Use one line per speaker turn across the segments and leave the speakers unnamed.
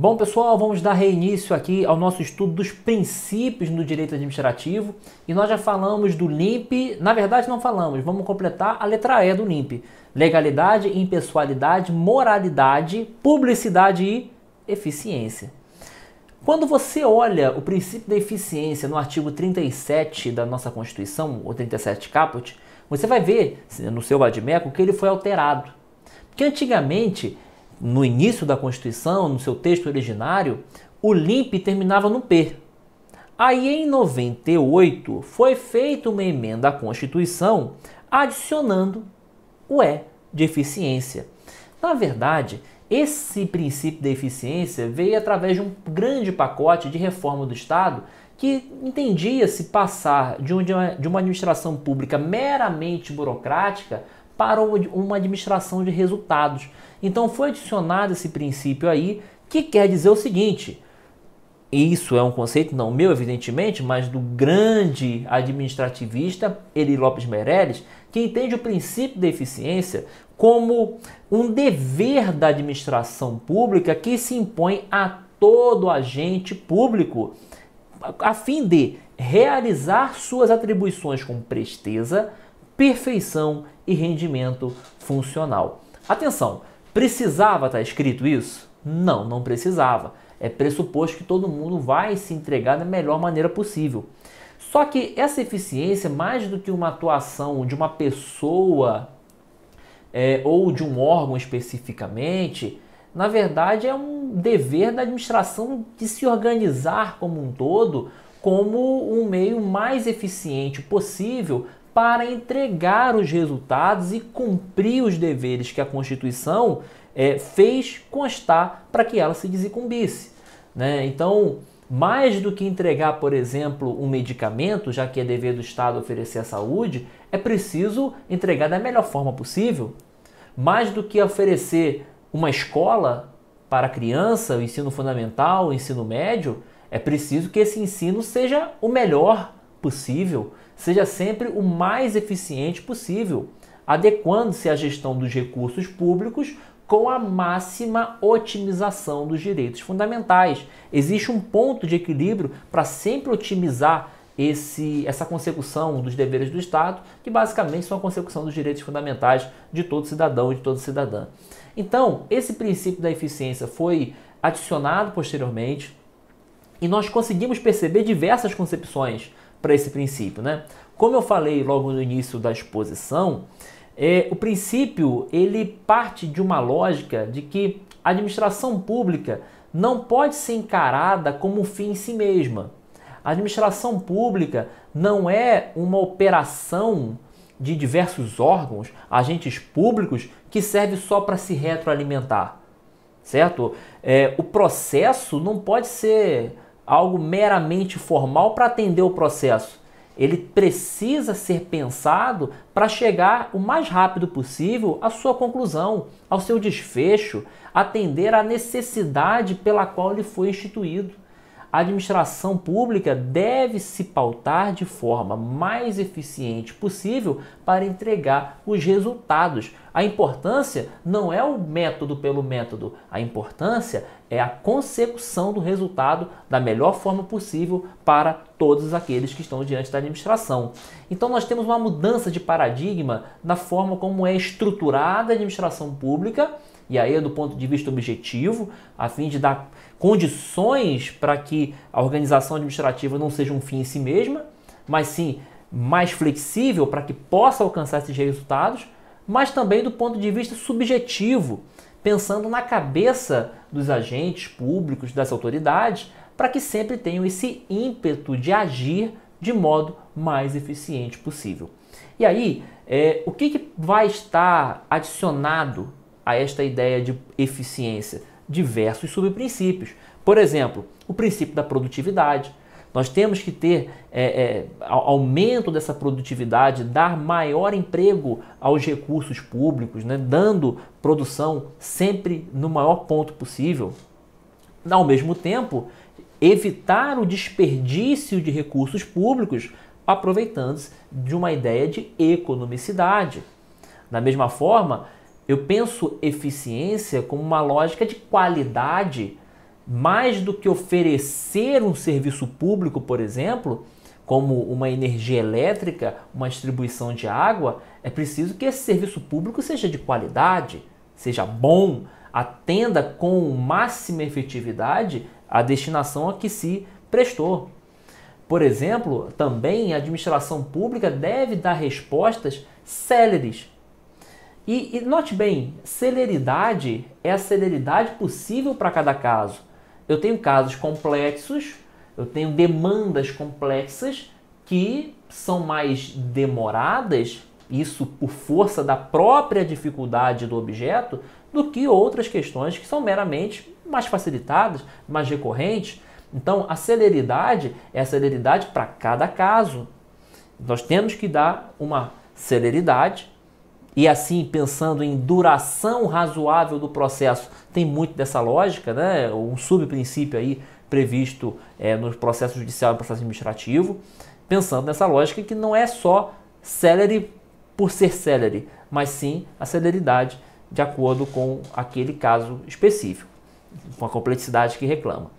Bom, pessoal, vamos dar reinício aqui ao nosso estudo dos princípios no direito administrativo e nós já falamos do LIMP, na verdade não falamos, vamos completar a letra E do LIMP: legalidade, impessoalidade, moralidade, publicidade e eficiência. Quando você olha o princípio da eficiência no artigo 37 da nossa Constituição, o 37 caput, você vai ver no seu vade-mecum que ele foi alterado. Porque antigamente, no início da Constituição, no seu texto originário, o LIMP terminava no P. Aí, em 98, foi feita uma emenda à Constituição adicionando o E de eficiência. Na verdade, esse princípio da eficiência veio através de um grande pacote de reforma do Estado que entendia-se passar de uma administração pública meramente burocrática para uma administração de resultados. Então foi adicionado esse princípio aí, que quer dizer o seguinte: isso é um conceito não meu, evidentemente, mas do grande administrativista Eli Lopes Meireles, que entende o princípio da eficiência como um dever da administração pública que se impõe a todo agente público, a fim de realizar suas atribuições com presteza, perfeição e rendimento funcional. Atenção, precisava estar escrito isso? Não, não precisava. É pressuposto que todo mundo vai se entregar da melhor maneira possível. Só que essa eficiência, mais do que uma atuação de uma pessoa ou de um órgão especificamente, na verdade é um dever da administração de se organizar como um todo, como um meio mais eficiente possível para entregar os resultados e cumprir os deveres que a Constituição fez constar para que ela se desincumbisse, né? Então, mais do que entregar, por exemplo, um medicamento, já que é dever do Estado oferecer a saúde, é preciso entregar da melhor forma possível. Mais do que oferecer uma escola para a criança, o ensino fundamental, o ensino médio, é preciso que esse ensino seja o melhor possível, seja sempre o mais eficiente possível, adequando-se à gestão dos recursos públicos com a máxima otimização dos direitos fundamentais. Existe um ponto de equilíbrio para sempre otimizar essa consecução dos deveres do Estado, que basicamente são a consecução dos direitos fundamentais de todo cidadão e de toda cidadã. Então, esse princípio da eficiência foi adicionado posteriormente e nós conseguimos perceber diversas concepções para esse princípio, né? Como eu falei logo no início da exposição, o princípio ele parte de uma lógica de que a administração pública não pode ser encarada como um fim em si mesma. A administração pública não é uma operação de diversos órgãos, agentes públicos, que serve só para se retroalimentar, certo? O processo não pode ser algo meramente formal para atender o processo. Ele precisa ser pensado para chegar o mais rápido possível à sua conclusão, ao seu desfecho, atender à necessidade pela qual ele foi instituído. A administração pública deve se pautar de forma mais eficiente possível para entregar os resultados. A importância não é o método pelo método, a importância é a consecução do resultado da melhor forma possível para todos aqueles que estão diante da administração. Então nós temos uma mudança de paradigma na forma como é estruturada a administração pública, e aí do ponto de vista objetivo, a fim de dar condições para que a organização administrativa não seja um fim em si mesma, mas sim mais flexível para que possa alcançar esses resultados, mas também do ponto de vista subjetivo, pensando na cabeça dos agentes públicos, das autoridades, para que sempre tenham esse ímpeto de agir de modo mais eficiente possível. E aí, o que vai estar adicionado a esta ideia de eficiência? Diversos subprincípios. Por exemplo, o princípio da produtividade. Nós temos que ter aumento dessa produtividade, dar maior emprego aos recursos públicos, né, dando produção sempre no maior ponto possível. Ao mesmo tempo, evitar o desperdício de recursos públicos, aproveitando-se de uma ideia de economicidade. Da mesma forma, eu penso eficiência como uma lógica de qualidade mais do que oferecer um serviço público, por exemplo, como uma energia elétrica, uma distribuição de água, é preciso que esse serviço público seja de qualidade, seja bom, atenda com máxima efetividade a destinação a que se prestou. Por exemplo, também a administração pública deve dar respostas céleres. E note bem, celeridade é a celeridade possível para cada caso. Eu tenho casos complexos, eu tenho demandas complexas que são mais demoradas, isso por força da própria dificuldade do objeto, do que outras questões que são meramente mais facilitadas, mais recorrentes. Então, a celeridade é a celeridade para cada caso. Nós temos que dar uma celeridade e assim, pensando em duração razoável do processo, tem muito dessa lógica, né? Um subprincípio aí previsto no processo judicial e no processo administrativo, pensando nessa lógica que não é só célere por ser célere, mas sim a celeridade de acordo com aquele caso específico, com a complexidade que reclama.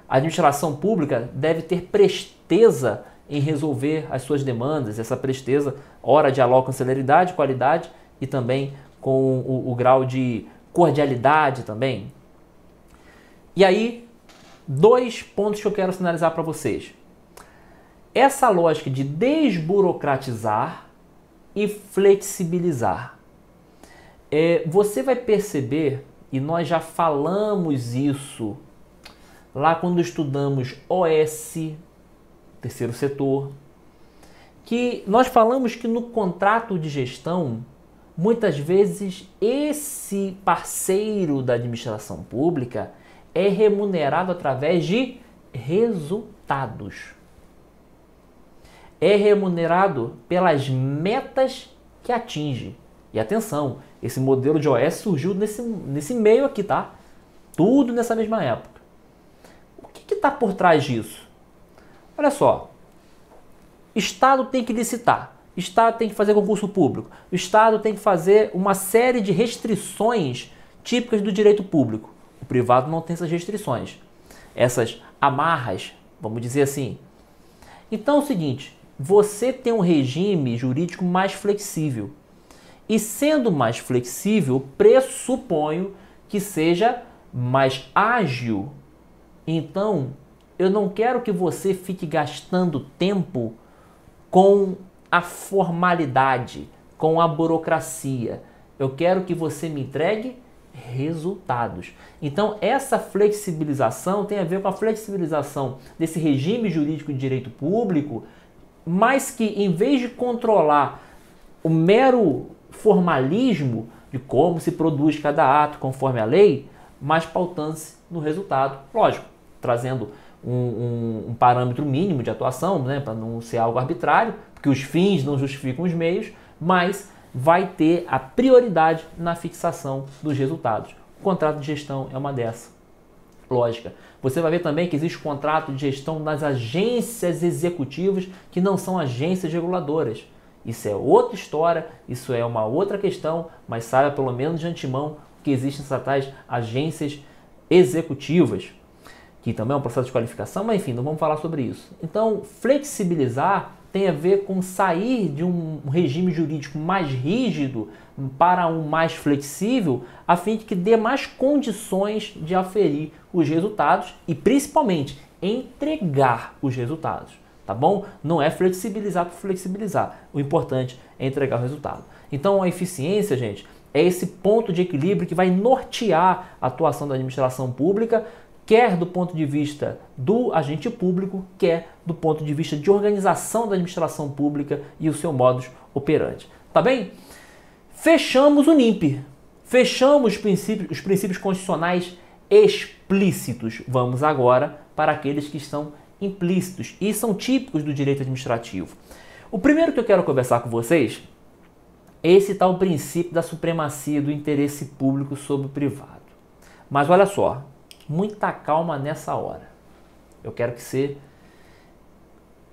A administração pública deve ter presteza em resolver as suas demandas. Essa presteza, ora, dialoga com celeridade, qualidade e também com o grau de cordialidade também. E aí, 2 pontos que eu quero sinalizar para vocês. Essa lógica de desburocratizar e flexibilizar. Você vai perceber, e nós já falamos isso lá quando estudamos OS, terceiro setor, que nós falamos que no contrato de gestão, muitas vezes esse parceiro da administração pública é remunerado através de resultados. É remunerado pelas metas que atinge. E atenção, esse modelo de OS surgiu nesse meio aqui, tá? Tudo nessa mesma época. O que está por trás disso? Olha só, Estado tem que licitar, Estado tem que fazer concurso público, o Estado tem que fazer uma série de restrições típicas do direito público. O privado não tem essas restrições, essas amarras, vamos dizer assim. Então é o seguinte, você tem um regime jurídico mais flexível. E sendo mais flexível, pressuponho que seja mais ágil. Então, eu não quero que você fique gastando tempo com a formalidade, com a burocracia. Eu quero que você me entregue resultados. Então, essa flexibilização tem a ver com a flexibilização desse regime jurídico de direito público, mas que, em vez de controlar o mero formalismo de como se produz cada ato conforme a lei, mas pautando-se no resultado. Lógico, trazendo um parâmetro mínimo de atuação, né, para não ser algo arbitrário, porque os fins não justificam os meios, mas vai ter a prioridade na fixação dos resultados. O contrato de gestão é uma dessa. Lógica. Você vai ver também que existe contrato de gestão nas agências executivas que não são agências reguladoras. Isso é outra história, isso é uma outra questão, mas saiba pelo menos de antemão que existem essas tais agências executivas, que também é um processo de qualificação, mas enfim, não vamos falar sobre isso. Então, flexibilizar tem a ver com sair de um regime jurídico mais rígido para um mais flexível, a fim de que dê mais condições de aferir os resultados e, principalmente, entregar os resultados. Tá bom? Não é flexibilizar por flexibilizar. O importante é entregar o resultado. Então, a eficiência, gente, é esse ponto de equilíbrio que vai nortear a atuação da administração pública, quer do ponto de vista do agente público, quer do ponto de vista de organização da administração pública e o seu modus operandi. Tá bem? Fechamos o NIMP. Fechamos os princípios constitucionais explícitos. Vamos agora para aqueles que estão implícitos e são típicos do direito administrativo. O primeiro que eu quero conversar com vocês é esse tal princípio da supremacia do interesse público sobre o privado. Mas olha só, muita calma nessa hora. Eu quero que você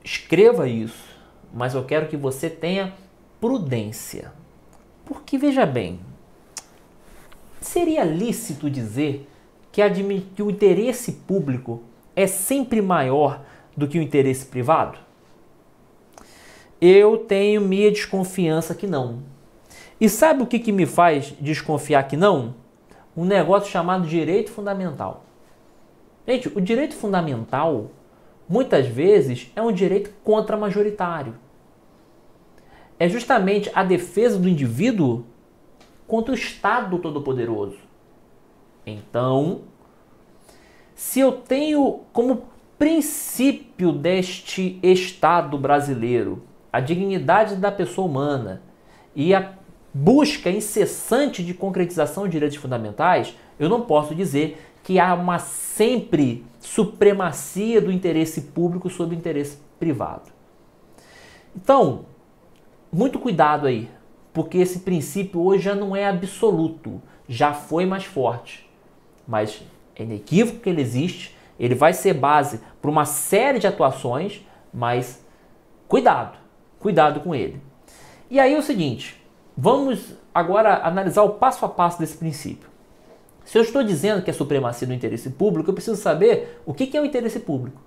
escreva isso, mas eu quero que você tenha prudência. Porque, veja bem, seria lícito dizer que o interesse público é sempre maior do que o interesse privado? Eu tenho minha desconfiança que não. E sabe o que me faz desconfiar que não? Um negócio chamado direito fundamental. Gente, o direito fundamental, muitas vezes, é um direito contra-majoritário. É justamente a defesa do indivíduo contra o Estado Todo-Poderoso. Então, se eu tenho como princípio deste Estado brasileiro a dignidade da pessoa humana e a busca incessante de concretização de direitos fundamentais, eu não posso dizer que há uma sempre supremacia do interesse público sobre o interesse privado. Então, muito cuidado aí, porque esse princípio hoje já não é absoluto, já foi mais forte, mas é inequívoco que ele existe, ele vai ser base para uma série de atuações, mas cuidado com ele. E aí é o seguinte, vamos agora analisar o passo a passo desse princípio. Se eu estou dizendo que é supremacia do interesse público, eu preciso saber o que é o interesse público.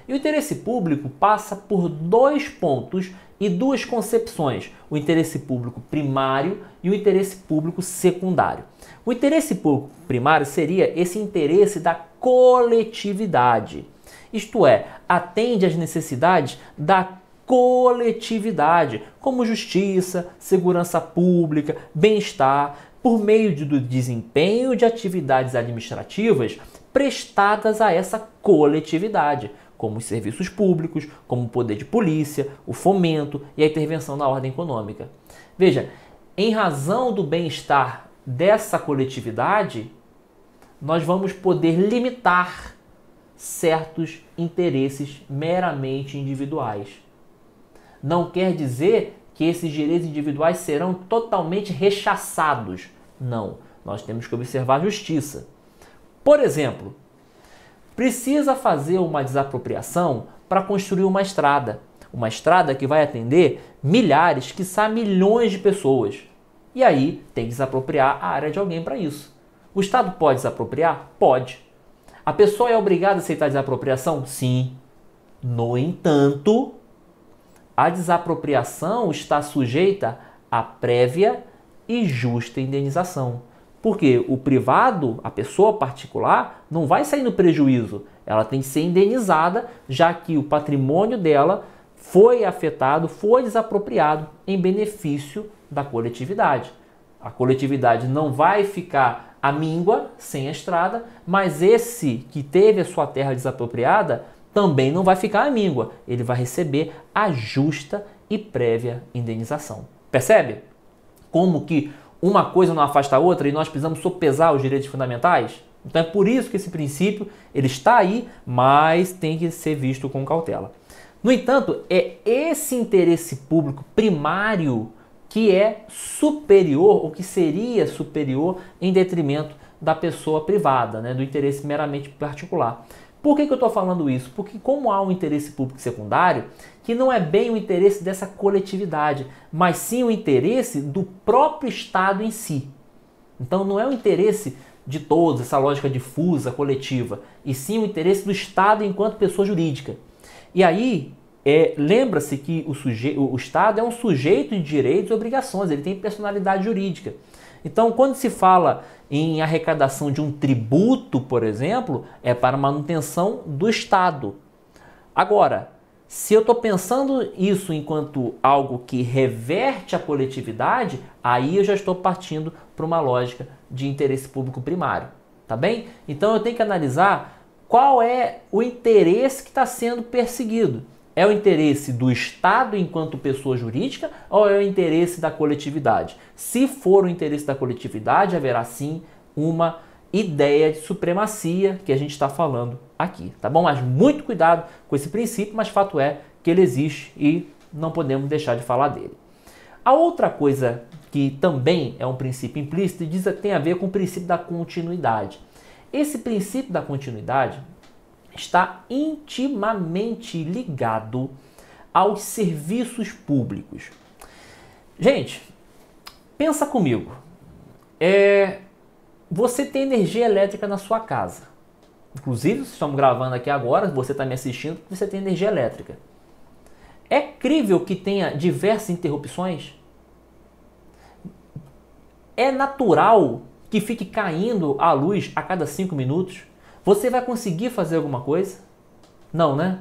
E o interesse público passa por dois pontos e duas concepções: o interesse público primário e o interesse público secundário. O interesse público primário seria esse interesse da coletividade, isto é, atende às necessidades da coletividade, como justiça, segurança pública, bem-estar, por meio do desempenho de atividades administrativas prestadas a essa coletividade, como os serviços públicos, como o poder de polícia, o fomento e a intervenção na ordem econômica. Veja, em razão do bem-estar dessa coletividade, nós vamos poder limitar certos interesses meramente individuais. Não quer dizer que esses direitos individuais serão totalmente rechaçados. Não, nós temos que observar a justiça. Por exemplo, precisa fazer uma desapropriação para construir uma estrada que vai atender milhares, quiçá milhões de pessoas. E aí tem que desapropriar a área de alguém para isso. O Estado pode desapropriar? Pode. A pessoa é obrigada a aceitar a desapropriação? Sim. No entanto, a desapropriação está sujeita à prévia e justa indenização. Porque o privado, a pessoa particular, não vai sair no prejuízo. Ela tem que ser indenizada, já que o patrimônio dela foi afetado, foi desapropriado em benefício da coletividade. A coletividade não vai ficar à míngua sem a estrada, mas esse que teve a sua terra desapropriada também não vai ficar à míngua. Ele vai receber a justa e prévia indenização. Percebe? Como que uma coisa não afasta a outra e nós precisamos sopesar os direitos fundamentais? Então é por isso que esse princípio ele está aí, mas tem que ser visto com cautela. No entanto, é esse interesse público primário que é superior, ou que seria superior, em detrimento da pessoa privada, né, do interesse meramente particular. Por que eu estou falando isso? Porque como há um interesse público secundário, que não é bem o interesse dessa coletividade, mas sim o interesse do próprio Estado em si. Então não é o interesse de todos, essa lógica difusa, coletiva, e sim o interesse do Estado enquanto pessoa jurídica. E aí, lembra-se que o Estado é um sujeito de direitos e obrigações, ele tem personalidade jurídica. Então, quando se fala em arrecadação de um tributo, por exemplo, é para manutenção do Estado. Agora, se eu estou pensando isso enquanto algo que reverte a coletividade, aí eu já estou partindo para uma lógica de interesse público primário, tá bem? Então eu tenho que analisar qual é o interesse que está sendo perseguido. É o interesse do Estado enquanto pessoa jurídica ou é o interesse da coletividade? Se for o interesse da coletividade, haverá sim uma ideia de supremacia que a gente está falando aqui, tá bom? Mas muito cuidado com esse princípio, mas fato é que ele existe e não podemos deixar de falar dele. A outra coisa que também é um princípio implícito tem a ver com o princípio da continuidade. Esse princípio da continuidade está intimamente ligado aos serviços públicos. Gente, pensa comigo. você tem energia elétrica na sua casa. Inclusive, estamos gravando aqui agora, você está me assistindo porque você tem energia elétrica. É crível que tenha diversas interrupções? É natural que fique caindo a luz a cada 5 minutos? Você vai conseguir fazer alguma coisa? Não, né?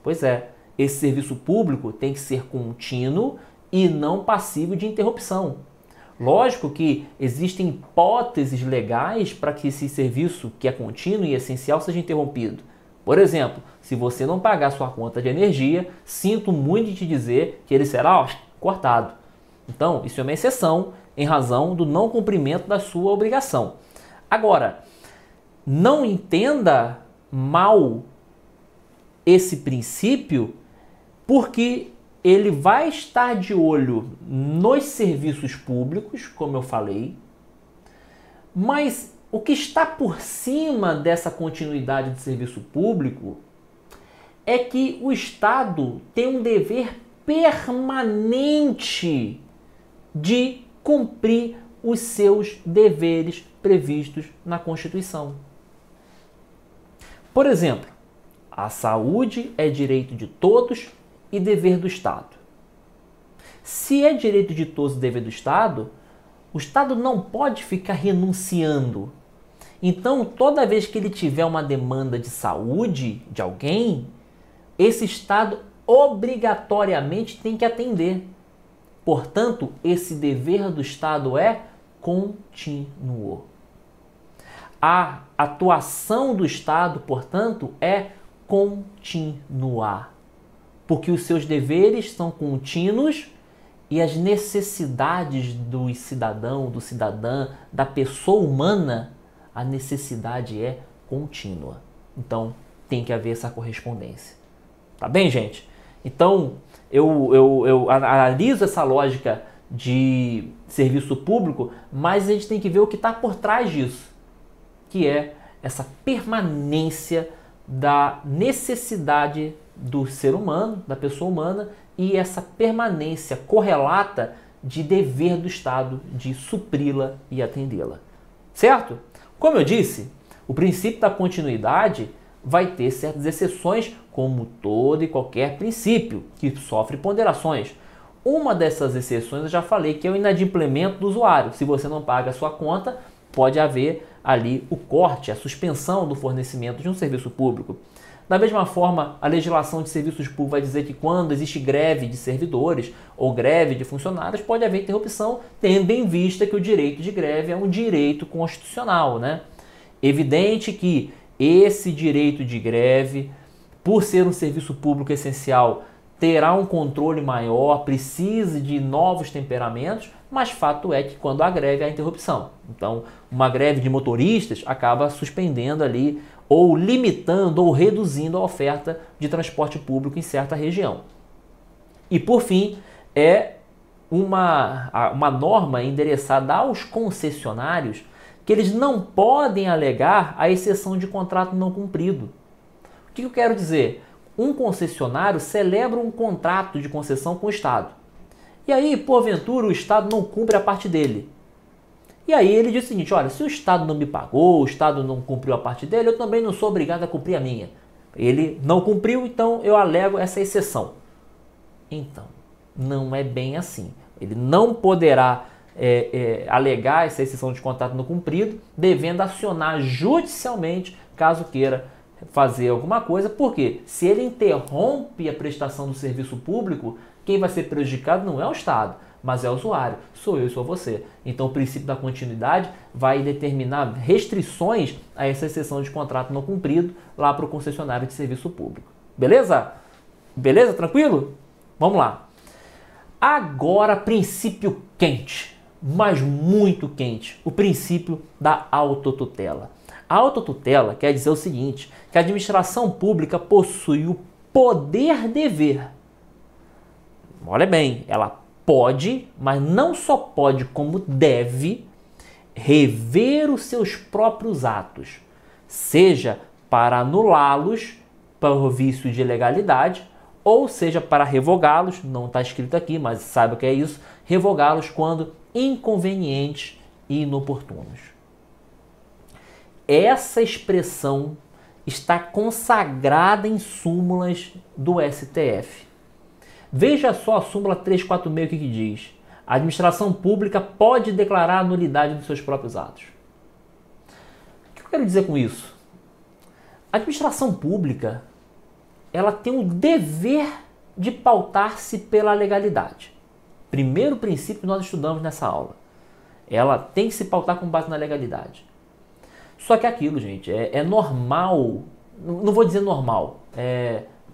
Pois é, esse serviço público tem que ser contínuo e não passível de interrupção. Lógico que existem hipóteses legais para que esse serviço, que é contínuo e essencial, seja interrompido. Por exemplo, se você não pagar sua conta de energia, sinto muito de te dizer que ele será cortado. Então, isso é uma exceção em razão do não cumprimento da sua obrigação. Agora, não entenda mal esse princípio, porque ele vai estar de olho nos serviços públicos, como eu falei, mas o que está por cima dessa continuidade de serviço público é que o Estado tem um dever permanente de cumprir os seus deveres previstos na Constituição. Por exemplo, a saúde é direito de todos e dever do Estado. Se é direito de todos e dever do Estado, o Estado não pode ficar renunciando. Então, toda vez que ele tiver uma demanda de saúde de alguém, esse Estado obrigatoriamente tem que atender. Portanto, esse dever do Estado é contínuo. A atuação do Estado, portanto, é continuar, porque os seus deveres são contínuos e as necessidades do cidadão, do cidadã, da pessoa humana, a necessidade é contínua. Então, tem que haver essa correspondência. Tá bem, gente? Então, eu analiso essa lógica de serviço público, mas a gente tem que ver o que está por trás disso, que é essa permanência da necessidade do ser humano, da pessoa humana, e essa permanência correlata de dever do Estado de supri-la e atendê-la. Certo? Como eu disse, o princípio da continuidade vai ter certas exceções, como todo e qualquer princípio, que sofre ponderações. Uma dessas exceções eu já falei, que é o inadimplemento do usuário. Se você não paga a sua conta, pode haver ali o corte, a suspensão do fornecimento de um serviço público. Da mesma forma, a legislação de serviços públicos vai dizer que quando existe greve de servidores ou greve de funcionários, pode haver interrupção, tendo em vista que o direito de greve é um direito constitucional, né? Evidente que esse direito de greve, por ser um serviço público essencial, terá um controle maior, precisa de novos temperamentos, mas fato é que quando há greve, há interrupção. Então, uma greve de motoristas acaba suspendendo ali, ou limitando, ou reduzindo a oferta de transporte público em certa região. E, por fim, é uma norma endereçada aos concessionários que eles não podem alegar a exceção de contrato não cumprido. O que eu quero dizer? Um concessionário celebra um contrato de concessão com o Estado. E aí, porventura, o Estado não cumpre a parte dele. E aí ele diz o seguinte, olha, se o Estado não me pagou, o Estado não cumpriu a parte dele, eu também não sou obrigado a cumprir a minha. Ele não cumpriu, então eu alego essa exceção. Então, não é bem assim. Ele não poderá alegar essa exceção de contrato não cumprido, devendo acionar judicialmente, caso queira fazer alguma coisa, porque se ele interrompe a prestação do serviço público, quem vai ser prejudicado não é o Estado, mas é o usuário, sou eu e sou você. Então o princípio da continuidade vai determinar restrições a essa exceção de contrato não cumprido lá para o concessionário de serviço público. Beleza? Beleza? Tranquilo? Vamos lá. Agora, princípio quente, mas muito quente, o princípio da autotutela. A autotutela quer dizer o seguinte, que a administração pública possui o poder-dever. Olha bem, ela pode, mas não só pode, como deve, rever os seus próprios atos, seja para anulá-los por vício de ilegalidade, ou seja para revogá-los, não está escrito aqui, mas saiba o que é isso, revogá-los quando inconvenientes e inoportunos. essa expressão está consagrada em súmulas do STF. Veja só a súmula 346 que diz: a administração pública pode declarar a nulidade dos seus próprios atos. O que eu quero dizer com isso? A administração pública, ela tem o dever de pautar-se pela legalidade. Primeiro princípio que nós estudamos nessa aula. Ela tem que se pautar com base na legalidade. Só que aquilo, gente, é normal, não vou dizer normal,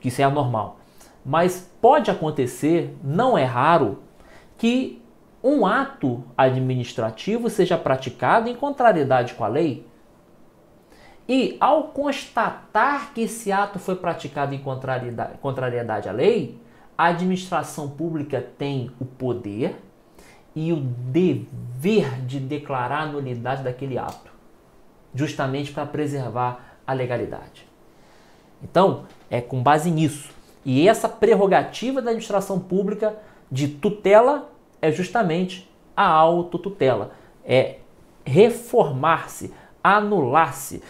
que isso é anormal, mas pode acontecer, não é raro, que um ato administrativo seja praticado em contrariedade com a lei. E ao constatar que esse ato foi praticado em contrariedade à lei, a administração pública tem o poder e o dever de declarar a nulidade daquele ato, justamente para preservar a legalidade. Então, é com base nisso. E essa prerrogativa da administração pública de tutela é justamente a autotutela. É reformar-se, anular-se,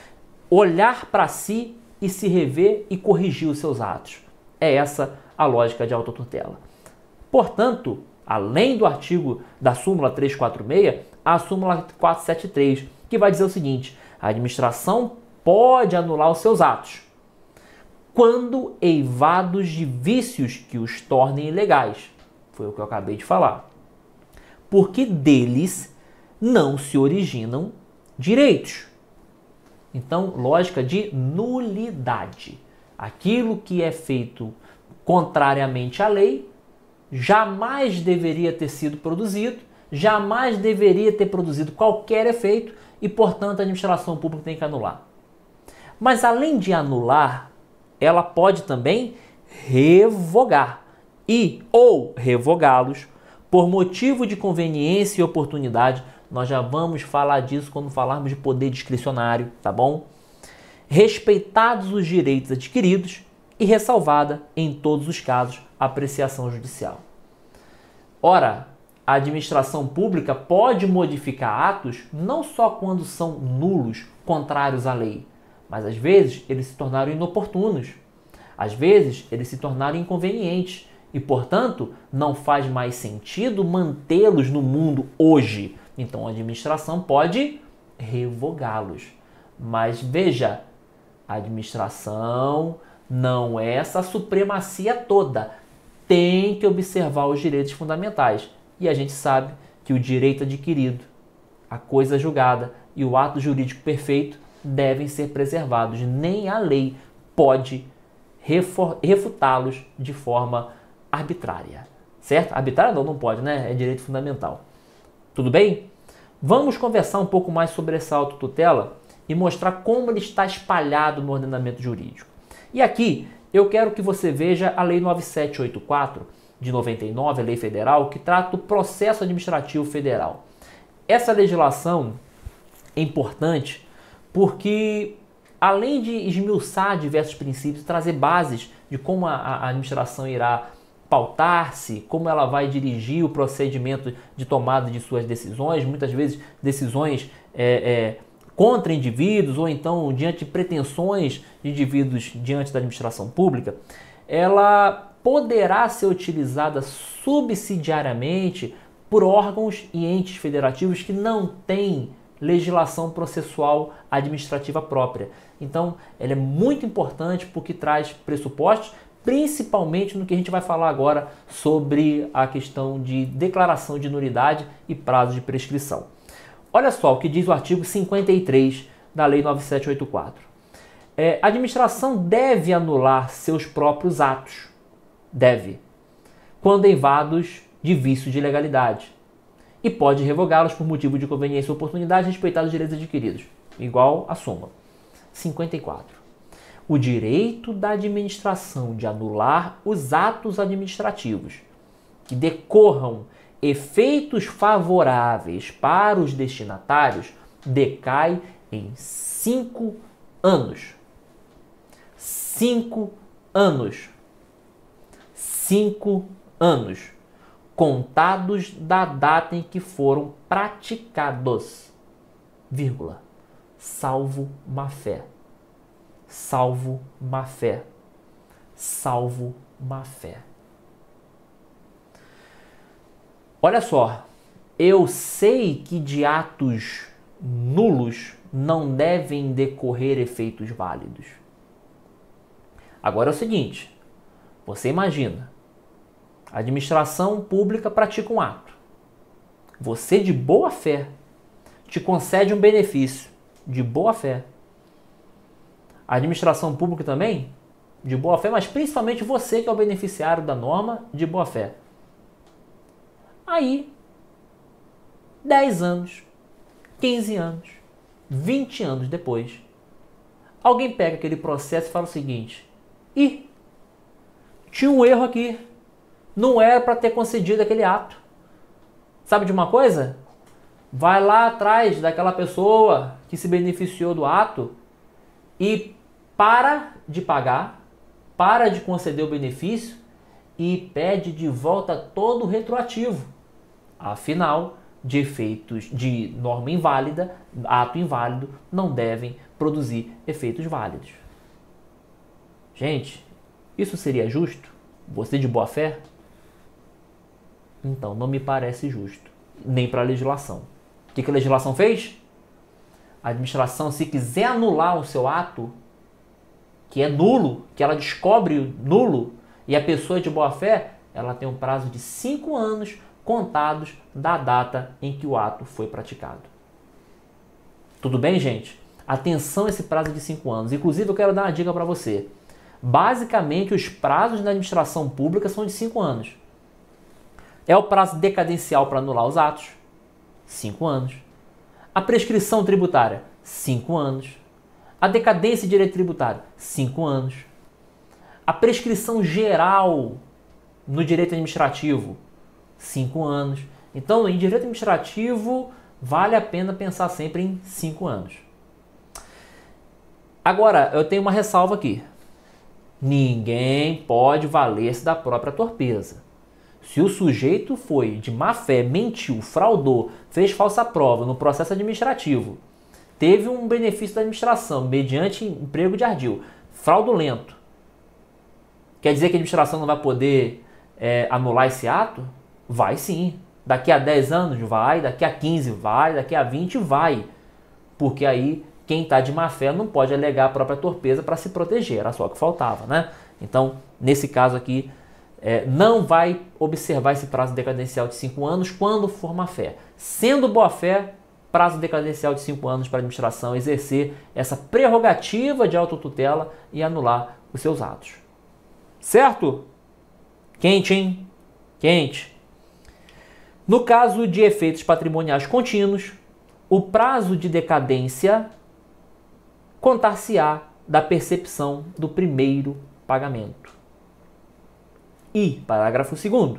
olhar para si e se rever e corrigir os seus atos. É essa a lógica de autotutela. Portanto, além do artigo da súmula 346, a súmula 473, que vai dizer o seguinte: a administração pode anular os seus atos quando eivados de vícios que os tornem ilegais. Foi o que eu acabei de falar. Porque deles não se originam direitos. Então, lógica de nulidade. Aquilo que é feito contrariamente à lei jamais deveria ter sido produzido, jamais deveria ter produzido qualquer efeito e, portanto, a administração pública tem que anular. Mas, além de anular, ela pode também revogar ou revogá-los por motivo de conveniência e oportunidade. Nós já vamos falar disso quando falarmos de poder discricionário, tá bom? Respeitados os direitos adquiridos e ressalvada, em todos os casos, a apreciação judicial. Ora, a administração pública pode modificar atos não só quando são nulos, contrários à lei, mas às vezes eles se tornaram inoportunos. Às vezes eles se tornaram inconvenientes e, portanto, não faz mais sentido mantê-los no mundo hoje. Então a administração pode revogá-los. Mas veja, a administração não é essa supremacia toda. Tem que observar os direitos fundamentais. E a gente sabe que o direito adquirido, a coisa julgada e o ato jurídico perfeito devem ser preservados. Nem a lei pode refutá-los de forma arbitrária. Certo? Arbitrária não pode, né? É direito fundamental. Tudo bem? Vamos conversar um pouco mais sobre essa autotutela e mostrar como ele está espalhado no ordenamento jurídico. E aqui eu quero que você veja a Lei 9784 de 99, a lei federal, que trata do processo administrativo federal. Essa legislação é importante porque, além de esmiuçar diversos princípios, trazer bases de como a administração irá pautar-se, como ela vai dirigir o procedimento de tomada de suas decisões, muitas vezes decisões contra indivíduos ou então diante de pretensões de indivíduos diante da administração pública, ela poderá ser utilizada subsidiariamente por órgãos e entes federativos que não têm legislação processual administrativa própria. Então, ela é muito importante porque traz pressupostos, principalmente no que a gente vai falar agora sobre a questão de declaração de nulidade e prazo de prescrição. Olha só o que diz o artigo 53 da Lei 9784. A administração deve anular seus próprios atos, quando eivados de vício de ilegalidade, e pode revogá-los por motivo de conveniência ou oportunidade, respeitados os direitos adquiridos, igual a súmula 54. O direito da administração de anular os atos administrativos que decorram efeitos favoráveis para os destinatários decai em 5 anos. 5 anos. 5 anos. Contados da data em que foram praticados, vírgula. salvo má-fé. Salvo má-fé. Salvo má-fé. Olha só, eu sei que de atos nulos não devem decorrer efeitos válidos. Agora é o seguinte, você imagina, a administração pública pratica um ato. Você, de boa fé, te concede um benefício, de boa fé. A administração pública também, de boa fé, mas principalmente você que é o beneficiário da norma, de boa fé. Aí, 10 anos, 15 anos, 20 anos depois, alguém pega aquele processo e fala o seguinte: ih, tinha um erro aqui, não era para ter concedido aquele ato. Sabe de uma coisa? Vai lá atrás daquela pessoa que se beneficiou do ato e para de pagar, para de conceder o benefício e pede de volta todo o retroativo. Afinal, de efeitos de norma inválida, ato inválido, não devem produzir efeitos válidos. Gente, isso seria justo? Você de boa fé? Então, não me parece justo, nem para a legislação. O que a legislação fez? A administração, se quiser anular o seu ato, que é nulo, que ela descobre nulo, e a pessoa é de boa fé, ela tem um prazo de 5 anos contados da data em que o ato foi praticado. Tudo bem, gente? Atenção a esse prazo de 5 anos. Inclusive, eu quero dar uma dica para você. Basicamente, os prazos na administração pública são de 5 anos. É o prazo decadencial para anular os atos, 5 anos. A prescrição tributária, 5 anos. A decadência de direito tributário, 5 anos. A prescrição geral no direito administrativo, 5 anos. Então, em direito administrativo, vale a pena pensar sempre em 5 anos. Agora, eu tenho uma ressalva aqui. Ninguém pode valer-se da própria torpeza. Se o sujeito foi de má fé, mentiu, fraudou, fez falsa prova no processo administrativo, teve um benefício da administração mediante emprego de ardil, fraudulento, quer dizer que a administração não vai poder anular esse ato? Vai sim. Daqui a 10 anos vai, daqui a 15 vai, daqui a 20 vai. Porque aí quem está de má fé não pode alegar a própria torpeza para se proteger, era só o que faltava, né? Então, nesse caso aqui, não vai observar esse prazo decadencial de 5 anos quando for má fé. Sendo boa fé, prazo decadencial de 5 anos para a administração exercer essa prerrogativa de autotutela e anular os seus atos. Certo? Quente, hein? Quente. No caso de efeitos patrimoniais contínuos, o prazo de decadência contar-se-á da percepção do primeiro pagamento. E, parágrafo 2º,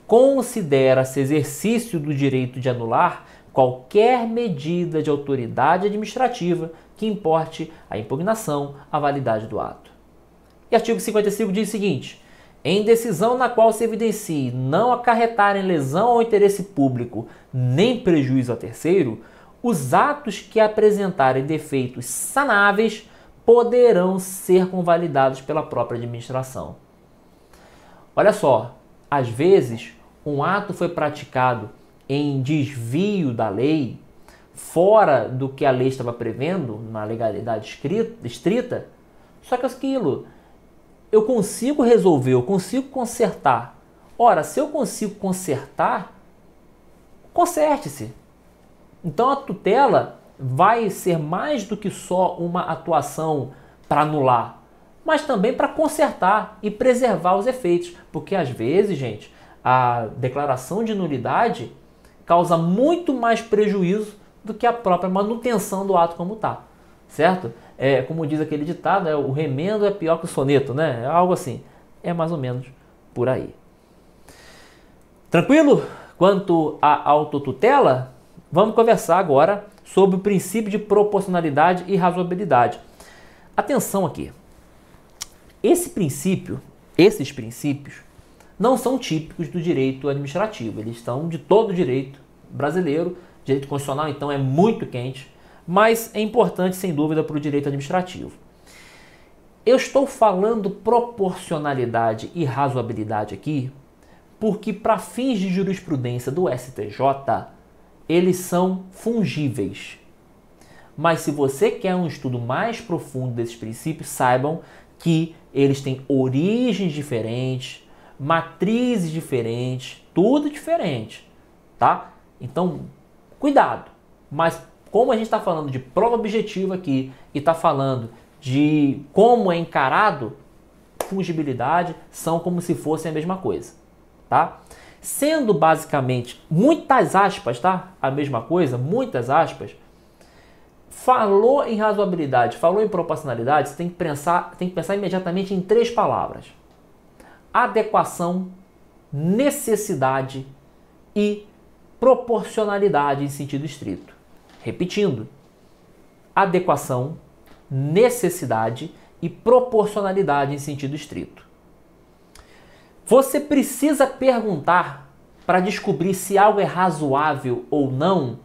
considera-se exercício do direito de anular qualquer medida de autoridade administrativa que importe a impugnação à validade do ato. E artigo 55 diz o seguinte: em decisão na qual se evidencie não acarretarem lesão ao interesse público nem prejuízo a terceiro, os atos que apresentarem defeitos sanáveis poderão ser convalidados pela própria administração. Olha só, às vezes um ato foi praticado em desvio da lei, fora do que a lei estava prevendo, na legalidade estrita, só que aquilo eu consigo resolver, eu consigo consertar. Ora, se eu consigo consertar, conserte-se. Então a tutela vai ser mais do que só uma atuação para anular, mas também para consertar e preservar os efeitos. Porque às vezes, gente, a declaração de nulidade causa muito mais prejuízo do que a própria manutenção do ato como está, certo? Como diz aquele ditado, o remendo é pior que o soneto, né? É algo assim. É mais ou menos por aí. Tranquilo? Quanto à autotutela, vamos conversar agora sobre o princípio de proporcionalidade e razoabilidade. Atenção aqui. Esses princípios não são típicos do direito administrativo. Eles estão de todo o direito brasileiro. Direito constitucional, então, é muito quente. mas é importante sem dúvida para o direito administrativo. Eu estou falando proporcionalidade e razoabilidade aqui porque para fins de jurisprudência do STJ, eles são fungíveis. Mas se você quer um estudo mais profundo desses princípios, saibam que eles têm origens diferentes, matrizes diferentes, tudo diferente, tá? Então, cuidado. Mas como a gente está falando de prova objetiva aqui e está falando de como é encarado, fungibilidade são como se fossem a mesma coisa, tá? Sendo basicamente, muitas aspas, tá? A mesma coisa, muitas aspas. Falou em razoabilidade, falou em proporcionalidade, você tem que pensar imediatamente em 3 palavras. Adequação, necessidade e proporcionalidade em sentido estrito. Repetindo, adequação, necessidade e proporcionalidade em sentido estrito. Você precisa perguntar para descobrir se algo é razoável ou não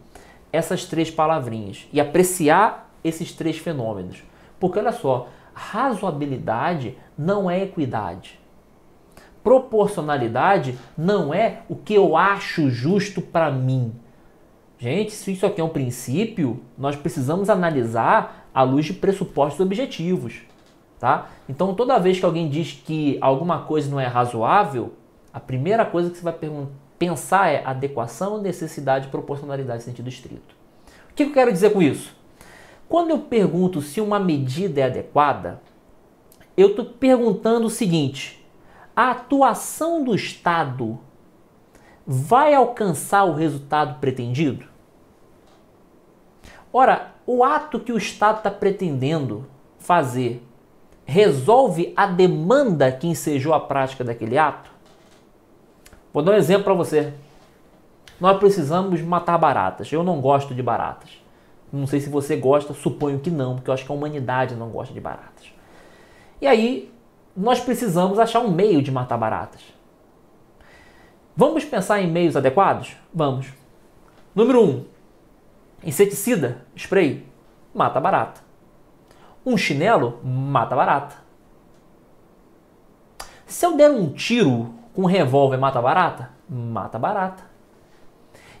essas 3 palavrinhas e apreciar esses 3 fenômenos. Porque olha só, razoabilidade não é equidade. Proporcionalidade não é o que eu acho justo para mim. Gente, se isso aqui é um princípio, nós precisamos analisar à luz de pressupostos objetivos, tá? Então, toda vez que alguém diz que alguma coisa não é razoável, a primeira coisa que você vai pensar é adequação, necessidade e proporcionalidade em sentido estrito. O que eu quero dizer com isso? Quando eu pergunto se uma medida é adequada, eu estou perguntando o seguinte: a atuação do Estado vai alcançar o resultado pretendido? Ora, o ato que o Estado está pretendendo fazer resolve a demanda que ensejou a prática daquele ato? Vou dar um exemplo para você. Nós precisamos matar baratas. Eu não gosto de baratas. Não sei se você gosta, suponho que não, porque eu acho que a humanidade não gosta de baratas. E aí, nós precisamos achar um meio de matar baratas. Vamos pensar em meios adequados? Vamos. Número 1. Inseticida, spray, mata barata. Um chinelo, mata barata. Se eu der um tiro com um revólver, mata barata? Mata barata.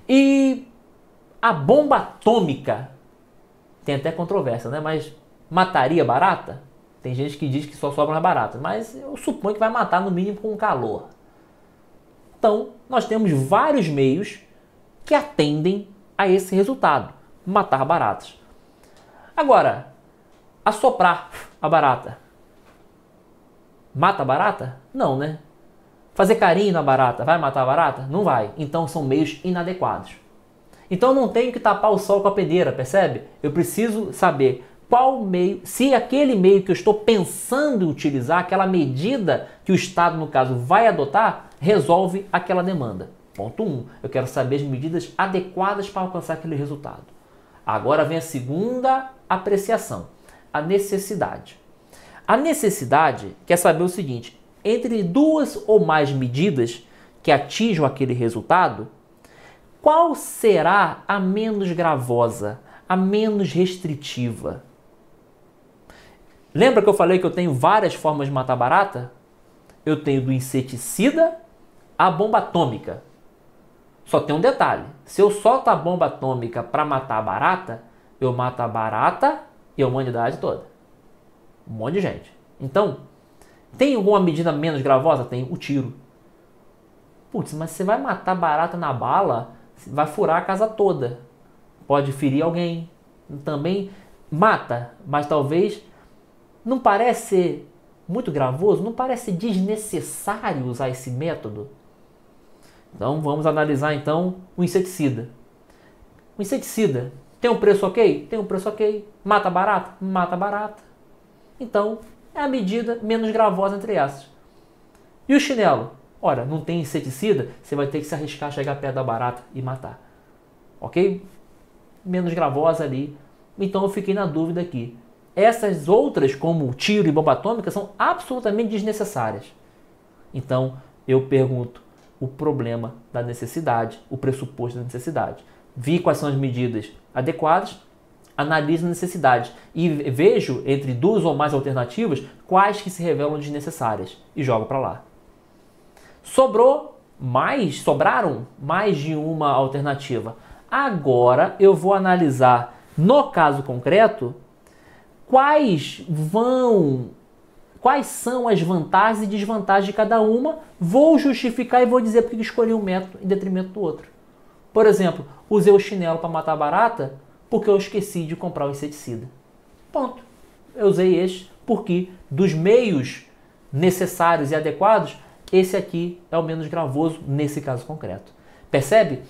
E a bomba atômica, tem até controvérsia, né? Mas mataria barata? Tem gente que diz que só sobram as baratas, mas eu suponho que vai matar no mínimo com calor. Então, nós temos vários meios que atendem a esse resultado, matar baratas. Agora, assoprar a barata, mata a barata? Não, né? Fazer carinho na barata, vai matar a barata? Não vai. Então, são meios inadequados. Então, eu não tenho que tapar o sol com a peneira, percebe? Eu preciso saber qual meio, se aquele meio que eu estou pensando em utilizar, aquela medida que o Estado, no caso, vai adotar, resolve aquela demanda. Ponto 1. Eu quero saber as medidas adequadas para alcançar aquele resultado. Agora vem a segunda apreciação, a necessidade. A necessidade quer saber o seguinte: entre 2 ou mais medidas que atinjam aquele resultado, qual será a menos gravosa, a menos restritiva? Lembra que eu falei que eu tenho várias formas de matar barata? Eu tenho do inseticida à bomba atômica. Só tem um detalhe: se eu solto a bomba atômica para matar a barata, eu mato a barata e a humanidade toda. Um monte de gente. Então, tem alguma medida menos gravosa? Tem o tiro. Putz, mas você vai matar barata na bala, vai furar a casa toda. Pode ferir alguém. Também mata, mas talvez não parece ser muito gravoso, não parece desnecessário usar esse método. Então vamos analisar então o inseticida. O inseticida tem um preço ok? Tem um preço ok. Mata barata? Mata barata. Então é a medida menos gravosa entre essas. E o chinelo? Ora, não tem inseticida, você vai ter que se arriscar a chegar perto da barata e matar. Ok? Menos gravosa ali. Então eu fiquei na dúvida aqui. Essas outras, como tiro e bomba atômica, são absolutamente desnecessárias. Então eu pergunto o problema da necessidade, o pressuposto da necessidade. Vi quais são as medidas adequadas, analiso a necessidade e vejo entre duas ou mais alternativas quais que se revelam desnecessárias e jogo para lá. Sobraram mais de uma alternativa. Agora eu vou analisar, no caso concreto, quais são as vantagens e desvantagens de cada uma, vou justificar e vou dizer porque escolhi um método em detrimento do outro. Por exemplo, usei o chinelo para matar a barata porque eu esqueci de comprar o inseticida. Ponto. Eu usei este porque dos meios necessários e adequados, esse aqui é o menos gravoso nesse caso concreto. Percebe?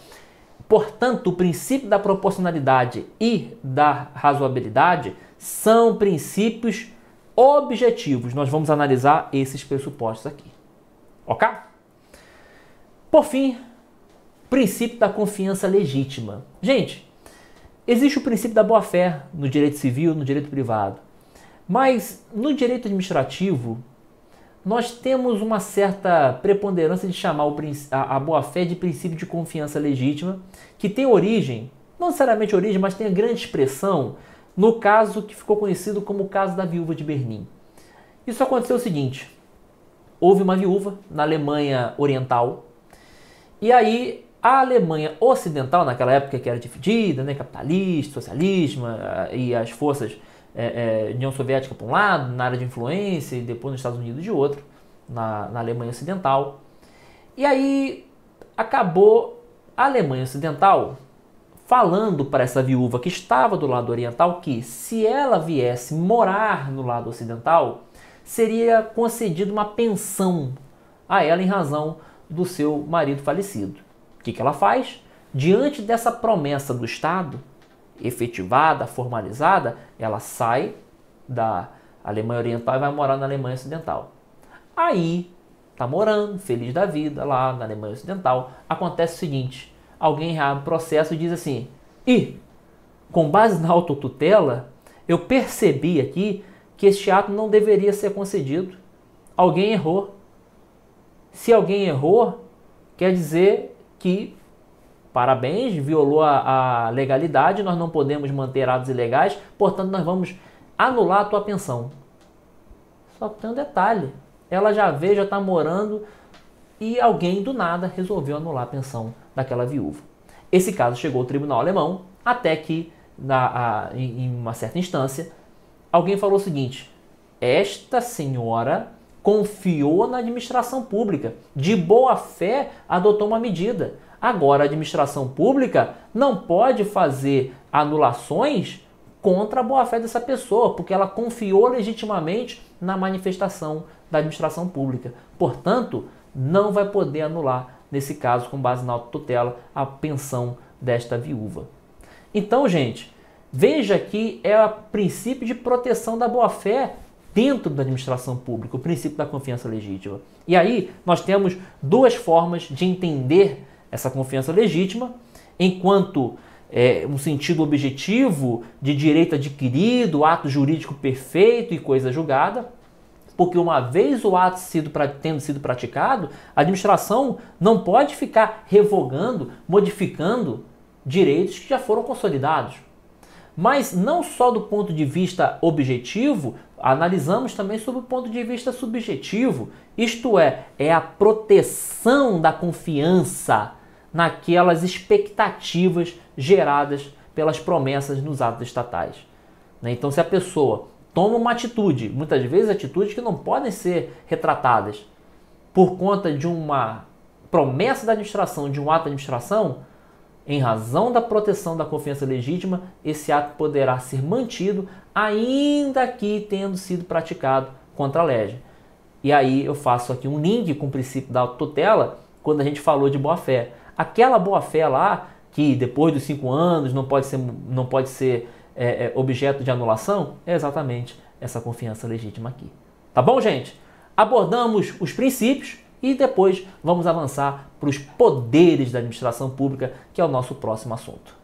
Portanto, o princípio da proporcionalidade e da razoabilidade são princípios objetivos. Nós vamos analisar esses pressupostos aqui. Ok? Por fim, princípio da confiança legítima. Gente, existe o princípio da boa-fé no direito civil, no direito privado. Mas no direito administrativo, nós temos uma certa preponderância de chamar a boa-fé de princípio de confiança legítima, que tem origem, não necessariamente origem, mas tem a grande expressão no caso que ficou conhecido como o caso da viúva de Berlim. Isso aconteceu o seguinte: houve uma viúva na Alemanha Oriental, e aí a Alemanha Ocidental, naquela época que era dividida, né, capitalista, socialismo, e as forças União Soviética por um lado, na área de influência, e depois nos Estados Unidos de outro, na Alemanha Ocidental. E aí acabou a Alemanha Ocidental falando para essa viúva que estava do lado oriental que se ela viesse morar no lado ocidental, seria concedida uma pensão a ela em razão do seu marido falecido. O que ela faz? Diante dessa promessa do Estado, efetivada, formalizada, ela sai da Alemanha Oriental e vai morar na Alemanha Ocidental. Aí, tá morando, feliz da vida, lá na Alemanha Ocidental, acontece o seguinte: alguém abre o processo e diz assim: com base na autotutela, eu percebi aqui que este ato não deveria ser concedido. Alguém errou. Se alguém errou, quer dizer que parabéns, violou a legalidade, nós não podemos manter atos ilegais, portanto nós vamos anular a tua pensão. Só que tem um detalhe: ela já veio, já está morando, e alguém do nada resolveu anular a pensão daquela viúva. Esse caso chegou ao tribunal alemão, até que, em uma certa instância, alguém falou o seguinte: esta senhora confiou na administração pública, de boa fé adotou uma medida. Agora a administração pública não pode fazer anulações contra a boa-fé dessa pessoa, porque ela confiou legitimamente na manifestação da administração pública. Portanto, não vai poder anular, nesse caso, com base na autotutela, a pensão desta viúva. Então, gente, veja que é o princípio de proteção da boa-fé dentro da administração pública, o princípio da confiança legítima. E aí nós temos duas formas de entender essa confiança legítima, enquanto um sentido objetivo de direito adquirido, ato jurídico perfeito e coisa julgada, porque uma vez o ato tendo sido praticado, a administração não pode ficar revogando, modificando direitos que já foram consolidados. Mas não só do ponto de vista objetivo, analisamos também sob o ponto de vista subjetivo, isto é a proteção da confiança naquelas expectativas geradas pelas promessas nos atos estatais. Então, se a pessoa toma uma atitude, muitas vezes atitudes que não podem ser retratadas, por conta de uma promessa da administração, de um ato da administração, em razão da proteção da confiança legítima, esse ato poderá ser mantido, ainda que tendo sido praticado contra a lei. E aí eu faço aqui um link com o princípio da autotutela, quando a gente falou de boa-fé. Aquela boa-fé lá, que depois dos 5 anos não pode ser objeto de anulação, é exatamente essa confiança legítima aqui. Tá bom, gente? Abordamos os princípios e depois vamos avançar para os poderes da administração pública, que é o nosso próximo assunto.